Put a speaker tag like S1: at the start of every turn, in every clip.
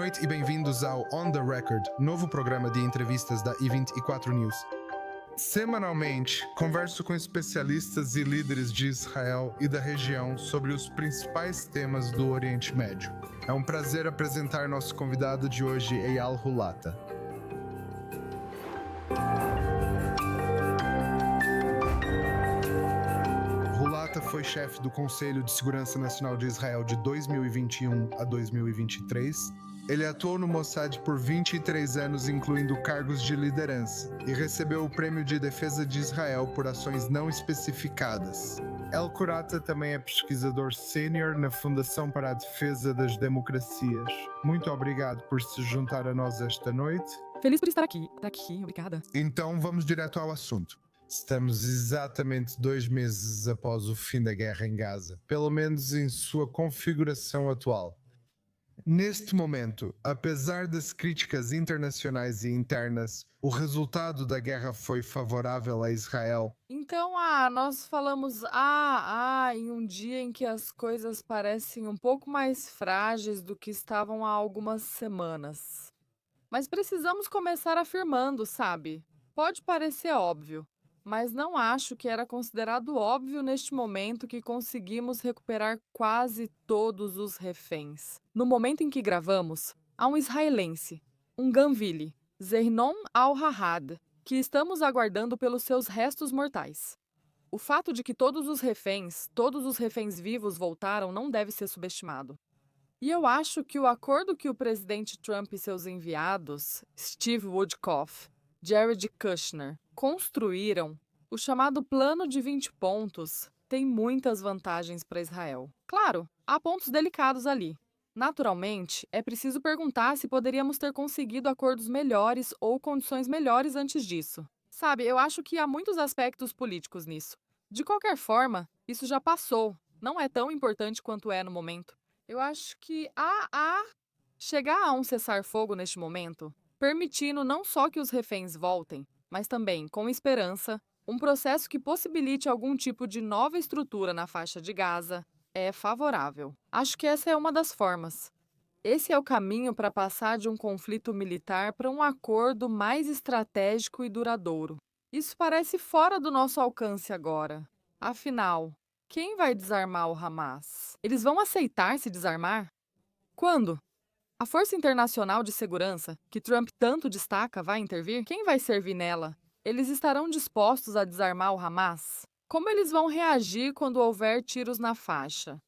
S1: noite e bem-vindos ao On The Record, novo programa de entrevistas da I24 News. Semanalmente, converso com especialistas e líderes de Israel e da região sobre os principais temas do Oriente Médio. É um prazer apresentar nosso convidado de hoje, Eyal Hulata. Hulata foi chefe do Conselho de Segurança Nacional de Israel de 2021 a 2023. Ele atuou no Mossad por 23 anos, incluindo cargos de liderança, e recebeu o Prêmio de Defesa de Israel por ações não especificadas. El Hulata também é pesquisador sênior na Fundação para a Defesa das Democracias. Muito obrigado por se juntar a nós esta noite.
S2: Feliz por estar aqui. Obrigada.
S1: Então vamos direto ao assunto. Estamos exatamente 2 meses após o fim da guerra em Gaza, pelo menos em sua configuração atual. Neste momento, apesar das críticas internacionais e internas, o resultado da guerra foi favorável a Israel.
S2: Então, nós falamos em um dia em que as coisas parecem um pouco mais frágeis do que estavam há algumas semanas. Mas precisamos começar afirmando, sabe? Pode parecer óbvio, mas não acho que era considerado óbvio neste momento que conseguimos recuperar quase todos os reféns. No momento em que gravamos, há um israelense, um Ganvili, Zernon al-Harad, que estamos aguardando pelos seus restos mortais. O fato de que todos os reféns vivos voltaram não deve ser subestimado. E eu acho que o acordo que o presidente Trump e seus enviados, Steve Woodcock, Jared Kushner, construíram, o chamado Plano de 20 pontos, tem muitas vantagens para Israel. Claro, há pontos delicados ali. Naturalmente, é preciso perguntar se poderíamos ter conseguido acordos melhores ou condições melhores antes disso. Sabe, eu acho que há muitos aspectos políticos nisso. De qualquer forma, isso já passou. Não é tão importante quanto é no momento. Eu acho que chegar a um cessar-fogo neste momento, permitindo não só que os reféns voltem, mas também, com esperança, um processo que possibilite algum tipo de nova estrutura na faixa de Gaza, é favorável. Acho que essa é uma das formas. Esse é o caminho para passar de um conflito militar para um acordo mais estratégico e duradouro. Isso parece fora do nosso alcance agora. Afinal, quem vai desarmar o Hamas? Eles vão aceitar se desarmar? Quando? A Força Internacional de Segurança, que Trump tanto destaca, vai intervir? Quem vai servir nela? Eles estarão dispostos a desarmar o Hamas? Como eles vão reagir quando houver tiros na faixa?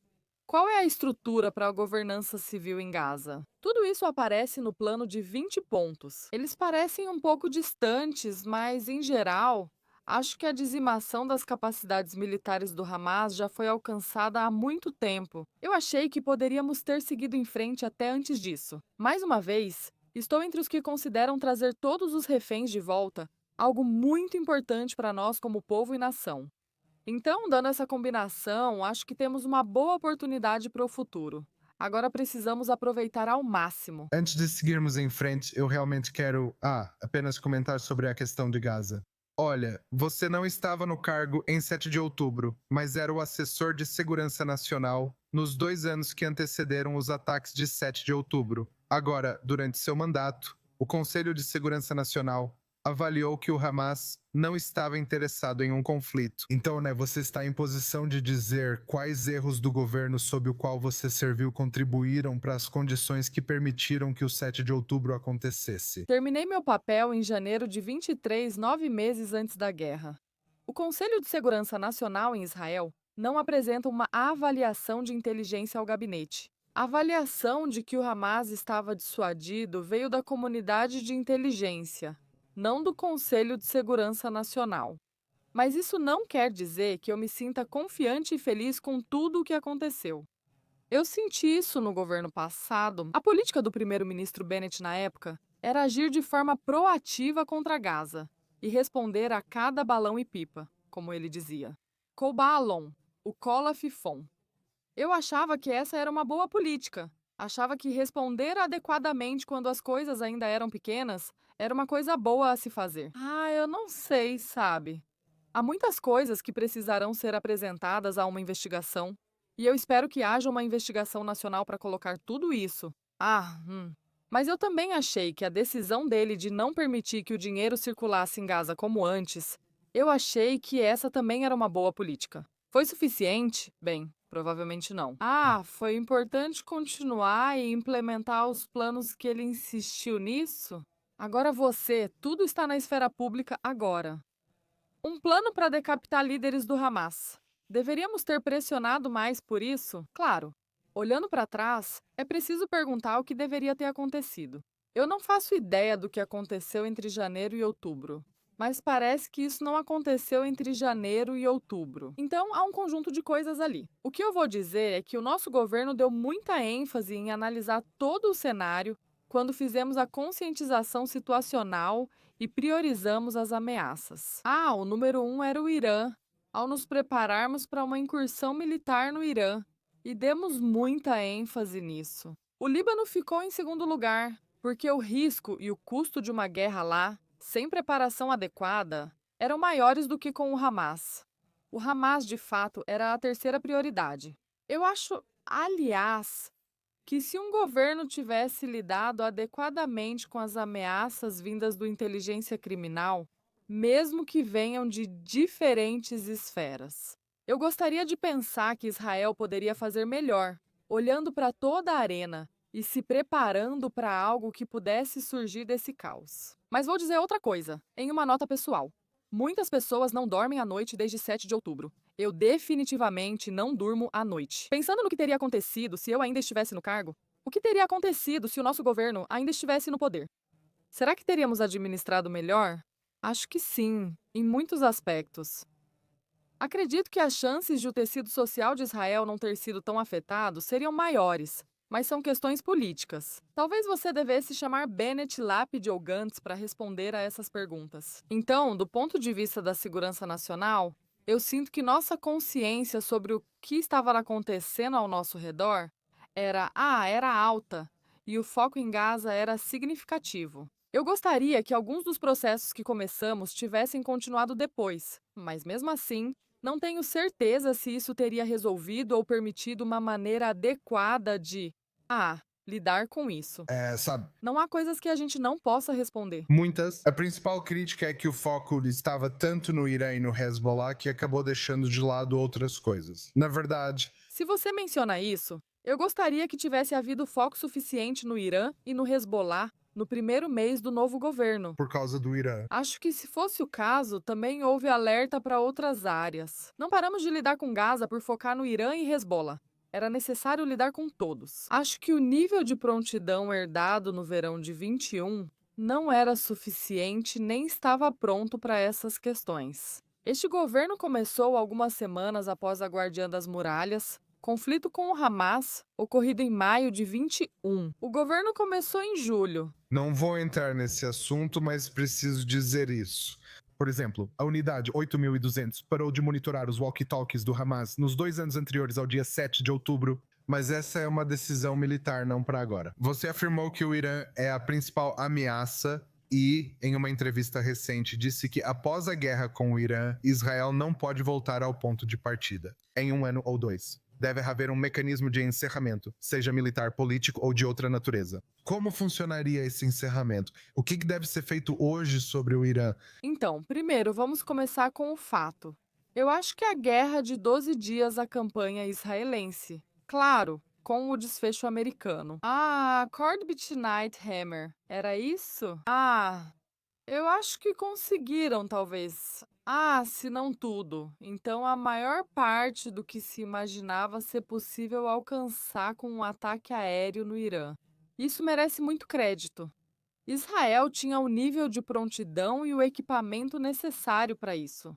S2: Qual é a estrutura para a governança civil em Gaza? Tudo isso aparece no plano de 20 pontos. Eles parecem um pouco distantes, mas, em geral, acho que a dizimação das capacidades militares do Hamas já foi alcançada há muito tempo. Eu achei que poderíamos ter seguido em frente até antes disso. Mais uma vez, estou entre os que consideram trazer todos os reféns de volta algo muito importante para nós como povo e nação. Então, dando essa combinação, acho que temos uma boa oportunidade para o futuro. Agora precisamos aproveitar ao máximo.
S1: Antes de seguirmos em frente, eu realmente quero apenas comentar sobre a questão de Gaza. Olha, você não estava no cargo em 7 de outubro, mas era o assessor de segurança nacional nos 2 anos que antecederam os ataques de 7 de outubro. Agora, durante seu mandato, o Conselho de Segurança Nacional avaliou que o Hamas não estava interessado em um conflito. Então, você está em posição de dizer quais erros do governo sob o qual você serviu contribuíram para as condições que permitiram que o 7 de outubro acontecesse.
S2: Terminei meu papel em janeiro de 23, 9 meses antes da guerra. O Conselho de Segurança Nacional em Israel não apresenta uma avaliação de inteligência ao gabinete. A avaliação de que o Hamas estava dissuadido veio da comunidade de inteligência, não do Conselho de Segurança Nacional. Mas isso não quer dizer que eu me sinta confiante e feliz com tudo o que aconteceu. Eu senti isso no governo passado. A política do primeiro-ministro Bennett na época era agir de forma proativa contra Gaza e responder a cada balão e pipa, como ele dizia. Kobalon, o Kola Fifon. Eu achava que essa era uma boa política. Achava que responder adequadamente quando as coisas ainda eram pequenas era uma coisa boa a se fazer. Eu não sei, sabe? Há muitas coisas que precisarão ser apresentadas a uma investigação, e eu espero que haja uma investigação nacional para colocar tudo isso. Mas eu também achei que a decisão dele de não permitir que o dinheiro circulasse em Gaza como antes, eu achei que essa também era uma boa política. Foi suficiente? Bem, provavelmente não. Ah, foi importante continuar e implementar os planos que ele insistiu nisso? Agora tudo está na esfera pública agora. Um plano para decapitar líderes do Hamas. Deveríamos ter pressionado mais por isso? Claro. Olhando para trás, é preciso perguntar o que deveria ter acontecido. Eu não faço ideia do que aconteceu entre janeiro e outubro, mas parece que isso não aconteceu entre janeiro e outubro. Então há um conjunto de coisas ali. O que eu vou dizer é que o nosso governo deu muita ênfase em analisar todo o cenário quando fizemos a conscientização situacional e priorizamos as ameaças. Ah, o número 1 era o Irã, ao nos prepararmos para uma incursão militar no Irã, e demos muita ênfase nisso. O Líbano ficou em segundo lugar, porque o risco e o custo de uma guerra lá, sem preparação adequada, eram maiores do que com o Hamas. O Hamas, de fato, era a terceira prioridade. Eu acho, aliás, que se um governo tivesse lidado adequadamente com as ameaças vindas do inteligência criminal, mesmo que venham de diferentes esferas. Eu gostaria de pensar que Israel poderia fazer melhor, olhando para toda a arena e se preparando para algo que pudesse surgir desse caos. Mas vou dizer outra coisa, em uma nota pessoal. Muitas pessoas não dormem à noite desde 7 de outubro. Eu definitivamente não durmo à noite. Pensando no que teria acontecido se eu ainda estivesse no cargo, o que teria acontecido se o nosso governo ainda estivesse no poder? Será que teríamos administrado melhor? Acho que sim, em muitos aspectos. Acredito que as chances de o tecido social de Israel não ter sido tão afetado seriam maiores, mas são questões políticas. Talvez você devesse chamar Bennett, Lapid ou Gantz para responder a essas perguntas. Então, do ponto de vista da segurança nacional, eu sinto que nossa consciência sobre o que estava acontecendo ao nosso redor era alta e o foco em Gaza era significativo. Eu gostaria que alguns dos processos que começamos tivessem continuado depois, mas mesmo assim, não tenho certeza se isso teria resolvido ou permitido uma maneira adequada de, lidar com isso.
S1: Sabe,
S2: Não há coisas que a gente não possa responder.
S1: muitas. A principal crítica é que o foco estava tanto no Irã e no Hezbollah que acabou deixando de lado outras coisas. Na verdade,
S2: Se você menciona isso, eu gostaria que tivesse havido foco suficiente no Irã e no Hezbollah no primeiro mês do novo governo.
S1: por causa do Irã.
S2: Acho que, se fosse o caso, também houve alerta para outras áreas. Não paramos de lidar com Gaza por focar no Irã e Hezbollah. Era necessário lidar com todos. Acho que o nível de prontidão herdado no verão de 21 não era suficiente nem estava pronto para essas questões. Este governo começou algumas semanas após a Guardiã das Muralhas, conflito com o Hamas, ocorrido em maio de 21. O governo começou em julho.
S1: Não vou entrar nesse assunto, mas preciso dizer isso. Por exemplo, a unidade 8200 parou de monitorar os walkie-talkies do Hamas nos 2 anos anteriores ao dia 7 de outubro, mas essa é uma decisão militar, não para agora. Você afirmou que o Irã é a principal ameaça e, em uma entrevista recente, disse que após a guerra com o Irã, Israel não pode voltar ao ponto de partida, em 1 ano ou 2. Deve haver um mecanismo de encerramento, seja militar, político ou de outra natureza. Como funcionaria esse encerramento? O que deve ser feito hoje sobre o Irã?
S2: Então, primeiro, vamos começar com o fato. Eu acho que a guerra de 12 dias à campanha israelense. Claro, com o desfecho americano. Corbett Night Hammer. Era isso? Eu acho que conseguiram, talvez. Se não tudo. Então, a maior parte do que se imaginava ser possível alcançar com um ataque aéreo no Irã. Isso merece muito crédito. Israel tinha o nível de prontidão e o equipamento necessário para isso.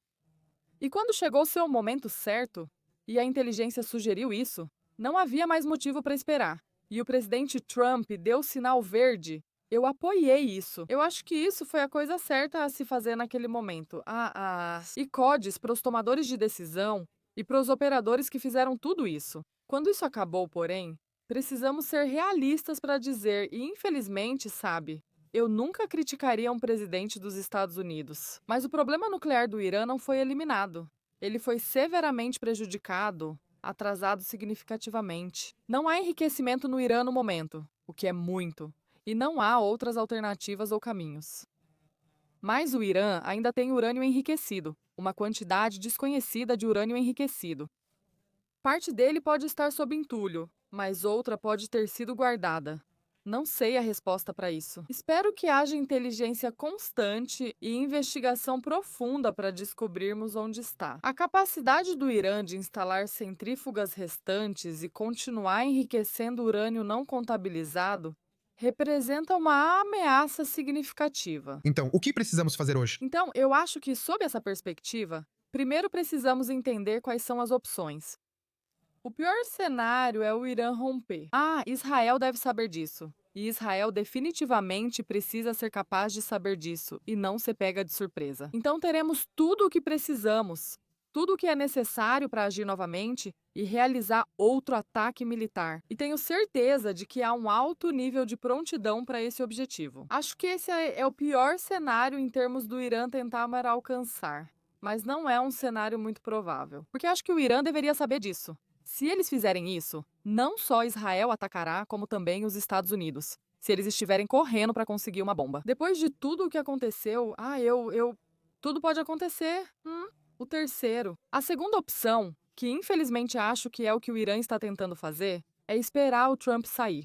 S2: E quando chegou seu momento certo, e a inteligência sugeriu isso, não havia mais motivo para esperar. E o presidente Trump deu sinal verde. Eu apoiei isso. Eu acho que isso foi a coisa certa a se fazer naquele momento. E CODs para os tomadores de decisão e para os operadores que fizeram tudo isso. Quando isso acabou, porém, precisamos ser realistas para dizer, e infelizmente, sabe, eu nunca criticaria um presidente dos Estados Unidos. Mas o problema nuclear do Irã não foi eliminado. Ele foi severamente prejudicado, atrasado significativamente. Não há enriquecimento no Irã no momento, o que é muito. e não há outras alternativas ou caminhos. Mas o Irã ainda tem urânio enriquecido, uma quantidade desconhecida de urânio enriquecido. Parte dele pode estar sob entulho, mas outra pode ter sido guardada. Não sei a resposta para isso. Espero que haja inteligência constante e investigação profunda para descobrirmos onde está. A capacidade do Irã de instalar centrífugas restantes e continuar enriquecendo urânio não contabilizado representa uma ameaça significativa.
S1: Então, o que precisamos fazer hoje?
S2: Então, eu acho que, sob essa perspectiva, primeiro precisamos entender quais são as opções. O pior cenário é o Irã romper. Israel deve saber disso. E Israel definitivamente precisa ser capaz de saber disso e não ser pega de surpresa. Então teremos tudo o que precisamos, tudo o que é necessário para agir novamente e realizar outro ataque militar. E tenho certeza de que há um alto nível de prontidão para esse objetivo. Acho que esse é o pior cenário em termos do Irã tentar alcançar. Mas não é um cenário muito provável. Porque acho que o Irã deveria saber disso. Se eles fizerem isso, não só Israel atacará, como também os Estados Unidos, se eles estiverem correndo para conseguir uma bomba. Depois de tudo o que aconteceu, tudo pode acontecer. O terceiro. A segunda opção, que infelizmente acho que é o que o Irã está tentando fazer, é esperar o Trump sair.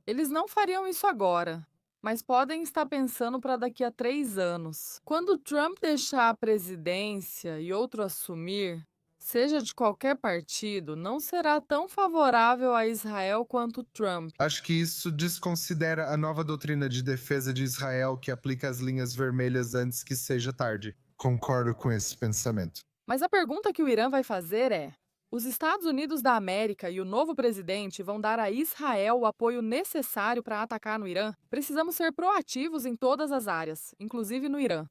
S2: Eles não fariam isso agora, mas podem estar pensando para daqui a 3 anos. Quando Trump deixar a presidência e outro assumir, seja de qualquer partido, não será tão favorável a Israel quanto Trump.
S1: Acho que isso desconsidera a nova doutrina de defesa de Israel que aplica as linhas vermelhas antes que seja tarde. Concordo com esse pensamento.
S2: Mas a pergunta que o Irã vai fazer é: os Estados Unidos da América e o novo presidente vão dar a Israel o apoio necessário para atacar no Irã? Precisamos ser proativos em todas as áreas, inclusive no Irã.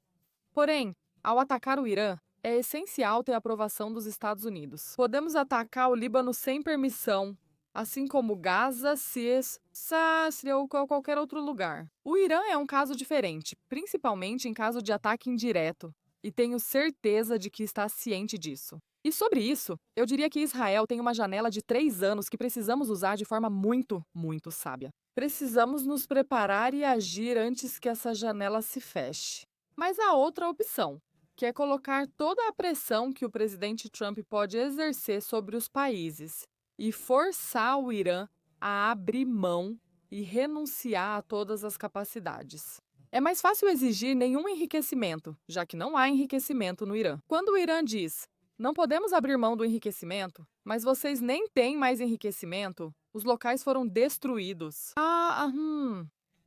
S2: Porém, ao atacar o Irã, é essencial ter a aprovação dos Estados Unidos. Podemos atacar o Líbano sem permissão, assim como Gaza, Síria ou qualquer outro lugar. O Irã é um caso diferente, principalmente em caso de ataque indireto, e tenho certeza de que está ciente disso. E sobre isso, eu diria que Israel tem uma janela de 3 anos que precisamos usar de forma muito, muito sábia. Precisamos nos preparar e agir antes que essa janela se feche. Mas há outra opção, que é colocar toda a pressão que o presidente Trump pode exercer sobre os países e forçar o Irã a abrir mão e renunciar a todas as capacidades. É mais fácil exigir nenhum enriquecimento, já que não há enriquecimento no Irã. Quando o Irã diz: não podemos abrir mão do enriquecimento, mas vocês nem têm mais enriquecimento, os locais foram destruídos.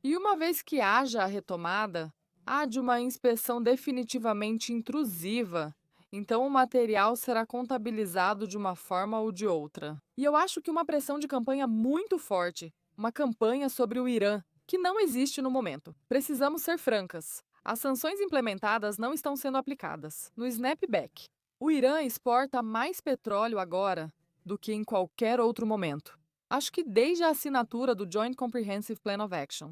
S2: E uma vez que haja a retomada, há de uma inspeção definitivamente intrusiva, então o material será contabilizado de uma forma ou de outra. E eu acho que uma pressão de campanha muito forte, uma campanha sobre o Irã, que não existe no momento. Precisamos ser francas. As sanções implementadas não estão sendo aplicadas. No snapback, o Irã exporta mais petróleo agora do que em qualquer outro momento. Acho que desde a assinatura do Joint Comprehensive Plan of Action.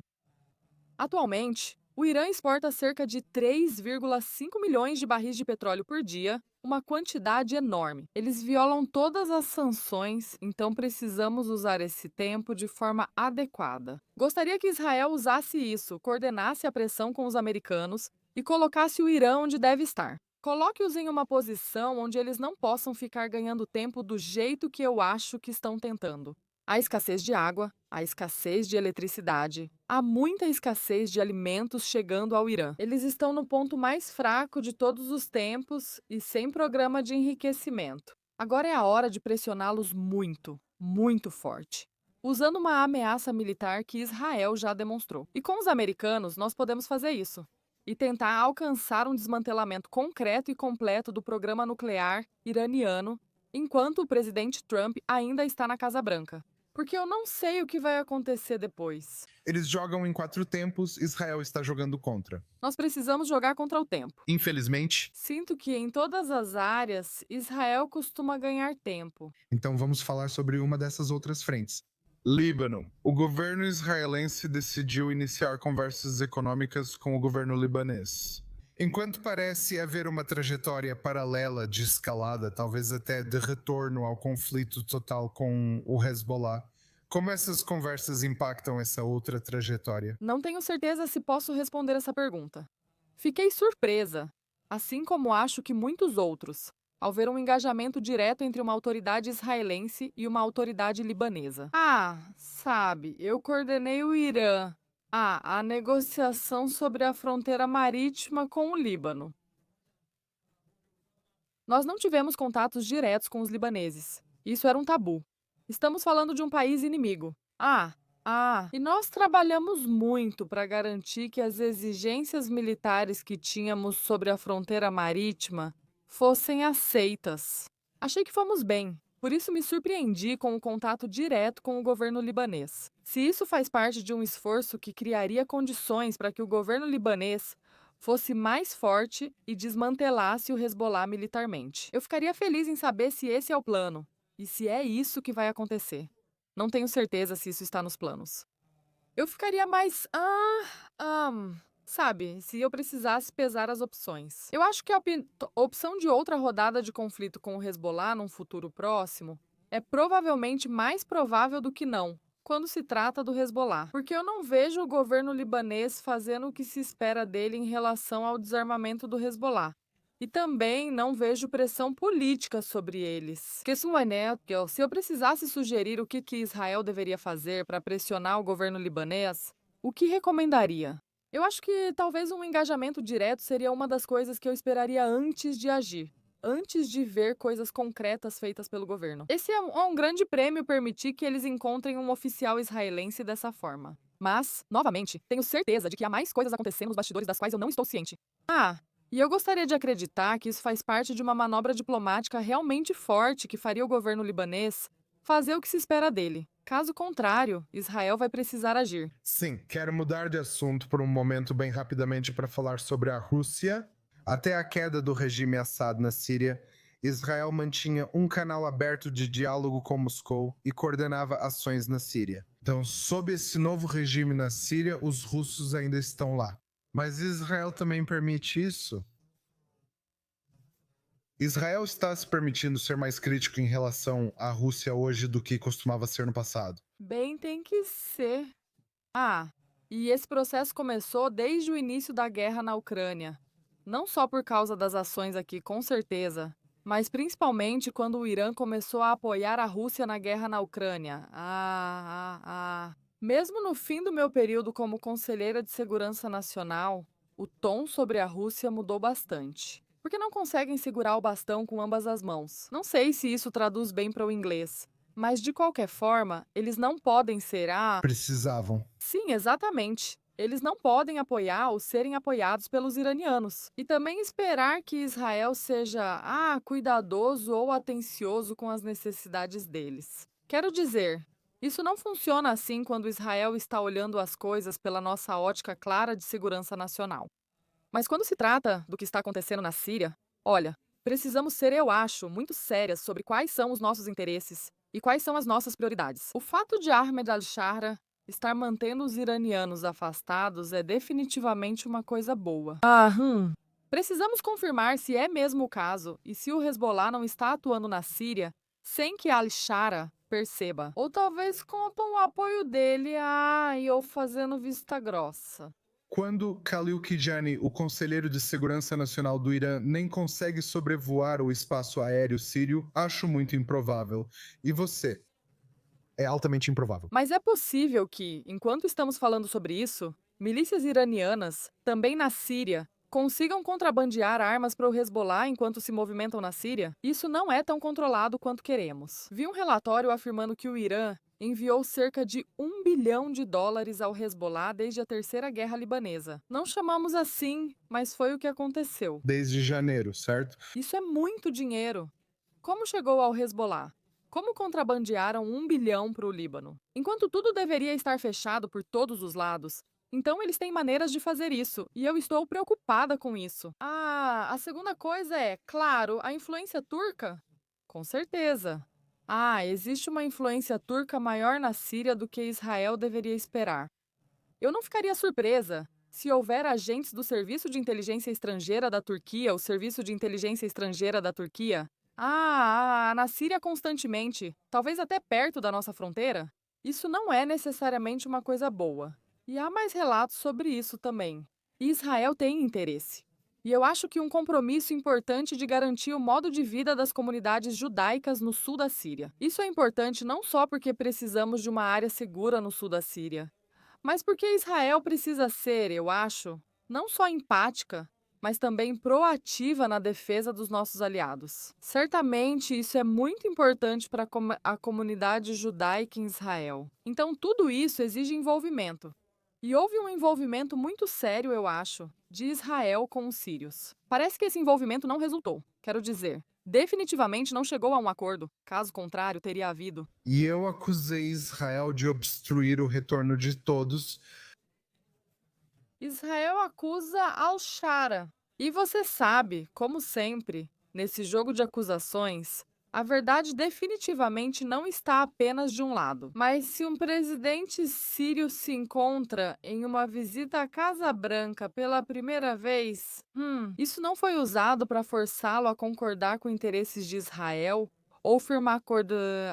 S2: Atualmente, o Irã exporta cerca de 3,5 milhões de barris de petróleo por dia, uma quantidade enorme. Eles violam todas as sanções, então precisamos usar esse tempo de forma adequada. Gostaria que Israel usasse isso, coordenasse a pressão com os americanos e colocasse o Irã onde deve estar. Coloque-os em uma posição onde eles não possam ficar ganhando tempo do jeito que eu acho que estão tentando. Há escassez de água, há escassez de eletricidade, há muita escassez de alimentos chegando ao Irã. Eles estão no ponto mais fraco de todos os tempos e sem programa de enriquecimento. Agora é a hora de pressioná-los muito, muito forte, usando uma ameaça militar que Israel já demonstrou. E com os americanos, nós podemos fazer isso e tentar alcançar um desmantelamento concreto e completo do programa nuclear iraniano, enquanto o presidente Trump ainda está na Casa Branca. Porque eu não sei o que vai acontecer depois.
S1: Eles jogam em 4 tempos, Israel está jogando contra.
S2: Nós precisamos jogar contra o tempo.
S1: Infelizmente.
S2: Sinto que em todas as áreas, Israel costuma ganhar tempo.
S1: Então vamos falar sobre uma dessas outras frentes. Líbano. O governo israelense decidiu iniciar conversas econômicas com o governo libanês. Enquanto parece haver uma trajetória paralela de escalada, talvez até de retorno ao conflito total com o Hezbollah, Como essas conversas impactam essa outra trajetória?
S2: Não tenho certeza se posso responder essa pergunta. Fiquei surpresa, assim como acho que muitos outros, ao ver um engajamento direto entre uma autoridade israelense e uma autoridade libanesa. Sabe, eu coordenei o Irã. A negociação sobre a fronteira marítima com o Líbano. Nós não tivemos contatos diretos com os libaneses. Isso era um tabu. Estamos falando de um país inimigo. E nós trabalhamos muito para garantir que as exigências militares que tínhamos sobre a fronteira marítima fossem aceitas. Achei que fomos bem. Por isso me surpreendi com o contato direto com o governo libanês. Se isso faz parte de um esforço que criaria condições para que o governo libanês fosse mais forte e desmantelasse o Hezbollah militarmente. Eu ficaria feliz em saber se esse é o plano e se é isso que vai acontecer. Não tenho certeza se isso está nos planos. Eu ficaria mais. Sabe, se eu precisasse pesar as opções. Eu acho que a opção de outra rodada de conflito com o Hezbollah num futuro próximo é provavelmente mais provável do que não, quando se trata do Hezbollah. Porque eu não vejo o governo libanês fazendo o que se espera dele em relação ao desarmamento do Hezbollah. E também não vejo pressão política sobre eles. Se eu precisasse sugerir o que Israel deveria fazer para pressionar o governo libanês, o que recomendaria? Eu acho que talvez um engajamento direto seria uma das coisas que eu esperaria antes de agir. Antes de ver coisas concretas feitas pelo governo. Esse é um grande prêmio permitir que eles encontrem um oficial israelense dessa forma. Mas, novamente, tenho certeza de que há mais coisas acontecendo nos bastidores das quais eu não estou ciente. E eu gostaria de acreditar que isso faz parte de uma manobra diplomática realmente forte que faria o governo libanês fazer o que se espera dele. Caso contrário, Israel vai precisar agir.
S1: Sim, quero mudar de assunto por um momento bem rapidamente para falar sobre a Rússia. Até a queda do regime Assad na Síria, Israel mantinha um canal aberto de diálogo com Moscou e coordenava ações na Síria. Então, sob esse novo regime na Síria, os russos ainda estão lá. Mas Israel também permite isso? Israel está se permitindo ser mais crítico em relação à Rússia hoje do que costumava ser no passado?
S2: Bem, tem que ser. E esse processo começou desde o início da guerra na Ucrânia. Não só por causa das ações aqui, com certeza, mas principalmente quando o Irã começou a apoiar a Rússia na guerra na Ucrânia. Mesmo no fim do meu período como conselheira de segurança nacional, o tom sobre a Rússia mudou bastante. Porque não conseguem segurar o bastão com ambas as mãos. Não sei se isso traduz bem para o inglês, mas de qualquer forma, eles não podem ser
S1: Precisavam.
S2: Sim, exatamente. Eles não podem apoiar ou serem apoiados pelos iranianos. E também esperar que Israel seja, cuidadoso ou atencioso com as necessidades deles. Quero dizer, isso não funciona assim quando Israel está olhando as coisas pela nossa ótica clara de segurança nacional. Mas quando se trata do que está acontecendo na Síria, olha, precisamos ser, eu acho, muito sérias sobre quais são os nossos interesses e quais são as nossas prioridades. O fato de Ahmed al-Shara estar mantendo os iranianos afastados é definitivamente uma coisa boa. Precisamos confirmar se é mesmo o caso e se o Hezbollah não está atuando na Síria sem que al-Shara perceba. Ou talvez com o apoio dele, ou fazendo vista grossa.
S1: Quando Khalil Kijani, o conselheiro de segurança nacional do Irã, nem consegue sobrevoar o espaço aéreo sírio, acho muito improvável. E você? É altamente improvável.
S2: Mas é possível que, enquanto estamos falando sobre isso, milícias iranianas, também na Síria, consigam contrabandear armas para o Hezbollah enquanto se movimentam na Síria? Isso não é tão controlado quanto queremos. Vi um relatório afirmando que o Irã enviou cerca de US$ 1 bilhão ao Hezbollah desde a Terceira Guerra Libanesa. Não chamamos assim, mas foi o que aconteceu.
S1: Desde janeiro, certo?
S2: Isso é muito dinheiro. Como chegou ao Hezbollah? Como contrabandearam 1 bilhão para o Líbano? Enquanto tudo deveria estar fechado por todos os lados, então eles têm maneiras de fazer isso, e eu estou preocupada com isso. A segunda coisa é, claro, a influência turca? Com certeza. Existe uma influência turca maior na Síria do que Israel deveria esperar. Eu não ficaria surpresa se houver agentes do Serviço de Inteligência Estrangeira da Turquia, o Serviço de Inteligência Estrangeira da Turquia, na Síria constantemente, talvez até perto da nossa fronteira. Isso não é necessariamente uma coisa boa. E há mais relatos sobre isso também. E Israel tem interesse. E eu acho que um compromisso importante de garantir o modo de vida das comunidades judaicas no sul da Síria. Isso é importante não só porque precisamos de uma área segura no sul da Síria, mas porque Israel precisa ser, eu acho, não só empática, mas também proativa na defesa dos nossos aliados. Certamente isso é muito importante para a comunidade judaica em Israel. Então, tudo isso exige envolvimento. E houve um envolvimento muito sério, eu acho, de Israel com os sírios. Parece que esse envolvimento não resultou. Quero dizer, definitivamente não chegou a um acordo. Caso contrário, teria havido.
S1: E eu acusei Israel de obstruir o retorno de todos.
S2: Israel acusa Al-Shara. E você sabe, como sempre, nesse jogo de acusações, a verdade definitivamente não está apenas de um lado. Mas se um presidente sírio se encontra em uma visita à Casa Branca pela primeira vez, isso não foi usado para forçá-lo a concordar com interesses de Israel ou firmar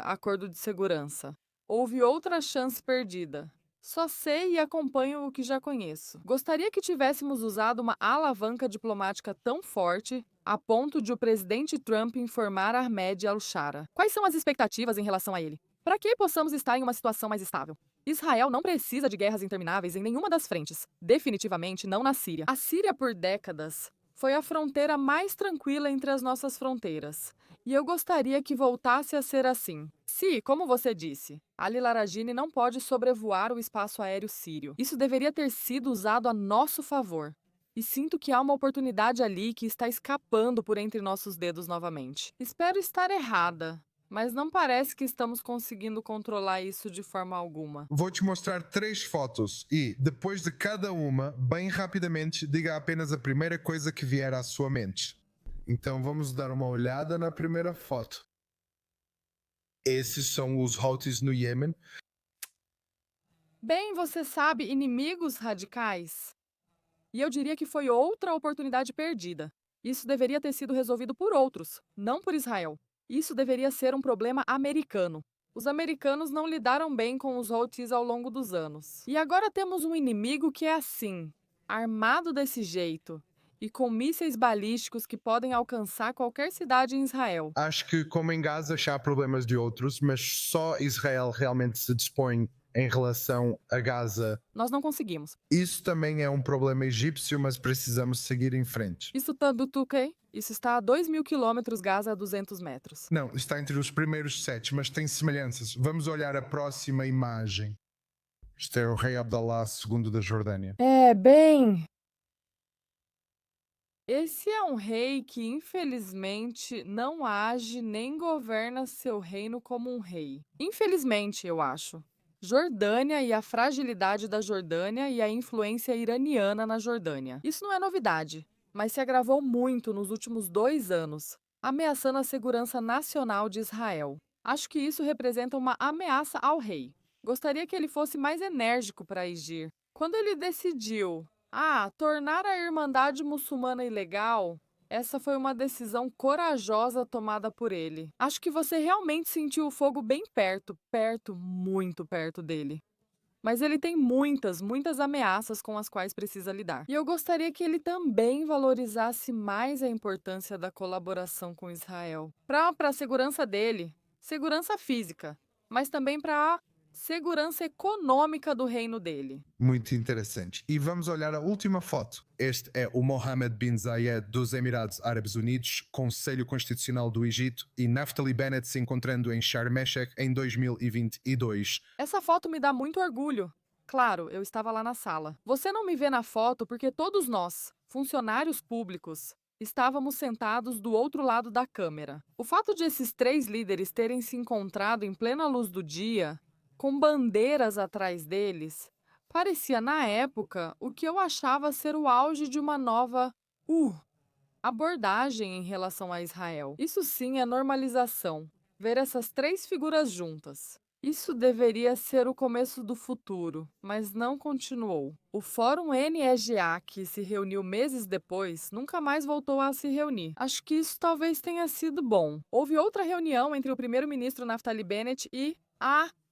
S2: acordo de segurança. Houve outra chance perdida. Só sei e acompanho o que já conheço. Gostaria que tivéssemos usado uma alavanca diplomática tão forte a ponto de o presidente Trump informar Ahmed al-Shara. Quais são as expectativas em relação a ele? Para que possamos estar em uma situação mais estável? Israel não precisa de guerras intermináveis em nenhuma das frentes. Definitivamente não na Síria. A Síria, por décadas, foi a fronteira mais tranquila entre as nossas fronteiras. E eu gostaria que voltasse a ser assim. Se, como você disse, Ali Laragini não pode sobrevoar o espaço aéreo sírio. Isso deveria ter sido usado a nosso favor. E sinto que há uma oportunidade ali que está escapando por entre nossos dedos novamente. Espero estar errada, mas não parece que estamos conseguindo controlar isso de forma alguma.
S1: Vou te mostrar 3 fotos e, depois de cada uma, bem rapidamente, diga apenas a primeira coisa que vier à sua mente. Então vamos dar uma olhada na primeira foto. Esses são os Houthis no Iêmen.
S2: Bem, você sabe, inimigos radicais. E eu diria que foi outra oportunidade perdida. Isso deveria ter sido resolvido por outros, não por Israel. Isso deveria ser um problema americano. Os americanos não lidaram bem com os Houthis ao longo dos anos. E agora temos um inimigo que é assim, armado desse jeito, e com mísseis balísticos que podem alcançar qualquer cidade em Israel.
S1: Acho que, como em Gaza, já há problemas de outros, mas só Israel realmente se dispõe em relação a Gaza.
S2: Nós não conseguimos.
S1: Isso também é um problema egípcio, mas precisamos seguir em frente.
S2: Isso está do Tuquei? Isso está a 2.000 quilômetros, Gaza a 200 metros.
S1: Não, está entre os primeiros 7, mas tem semelhanças. Vamos olhar a próxima imagem. Isto é o rei Abdallah II da Jordânia.
S2: Bem... Esse é um rei que, infelizmente, não age nem governa seu reino como um rei. Infelizmente, eu acho. Jordânia e a fragilidade da Jordânia e a influência iraniana na Jordânia. Isso não é novidade, mas se agravou muito nos últimos 2 anos, ameaçando a segurança nacional de Israel. Acho que isso representa uma ameaça ao rei. Gostaria que ele fosse mais enérgico para agir. Quando ele decidiu tornar a Irmandade Muçulmana ilegal, essa foi uma decisão corajosa tomada por ele. Acho que você realmente sentiu o fogo bem perto, muito perto dele. Mas ele tem muitas ameaças com as quais precisa lidar. E eu gostaria que ele também valorizasse mais a importância da colaboração com Israel. Para a segurança dele, segurança física, mas também para a segurança econômica do reino dele.
S1: Muito interessante. E vamos olhar a última foto. Este é o Mohammed bin Zayed dos Emirados Árabes Unidos, Conselho Constitucional do Egito, e Naftali Bennett se encontrando em Sharm el-Sheikh em 2022.
S2: Essa foto me dá muito orgulho. Claro, eu estava lá na sala. Você não me vê na foto porque todos nós, funcionários públicos, estávamos sentados do outro lado da câmera. O fato de esses 3 líderes terem se encontrado em plena luz do dia, com bandeiras atrás deles, parecia, na época, o que eu achava ser o auge de uma nova abordagem em relação a Israel. Isso sim é normalização, ver essas 3 figuras juntas. Isso deveria ser o começo do futuro, mas não continuou. O Fórum NEGA, que se reuniu meses depois, nunca mais voltou a se reunir. Acho que isso talvez tenha sido bom. Houve outra reunião entre o primeiro-ministro Naftali Bennett e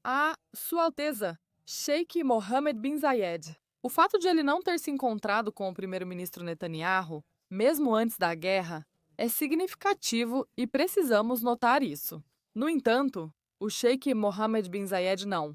S2: A Sua Alteza, Sheikh Mohammed bin Zayed. O fato de ele não ter se encontrado com o primeiro-ministro Netanyahu, mesmo antes da guerra, é significativo e precisamos notar isso. No entanto, o Sheikh Mohammed bin Zayed não.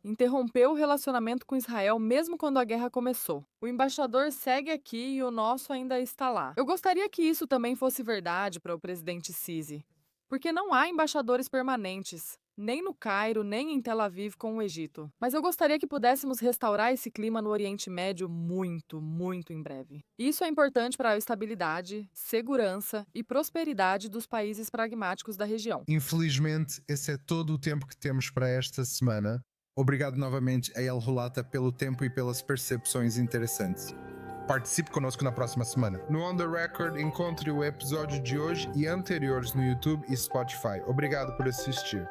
S2: Interrompeu o relacionamento com Israel mesmo quando a guerra começou. O embaixador segue aqui e o nosso ainda está lá. Eu gostaria que isso também fosse verdade para o presidente Sisi, porque não há embaixadores permanentes, nem no Cairo, nem em Tel Aviv com o Egito. Mas eu gostaria que pudéssemos restaurar esse clima no Oriente Médio muito, muito em breve. Isso é importante para a estabilidade, segurança e prosperidade dos países pragmáticos da região.
S1: Infelizmente, esse é todo o tempo que temos para esta semana. Obrigado novamente a El Rolata pelo tempo e pelas percepções interessantes. Participe conosco na próxima semana. No On The Record, encontre o episódio de hoje e anteriores no YouTube e Spotify. Obrigado por assistir.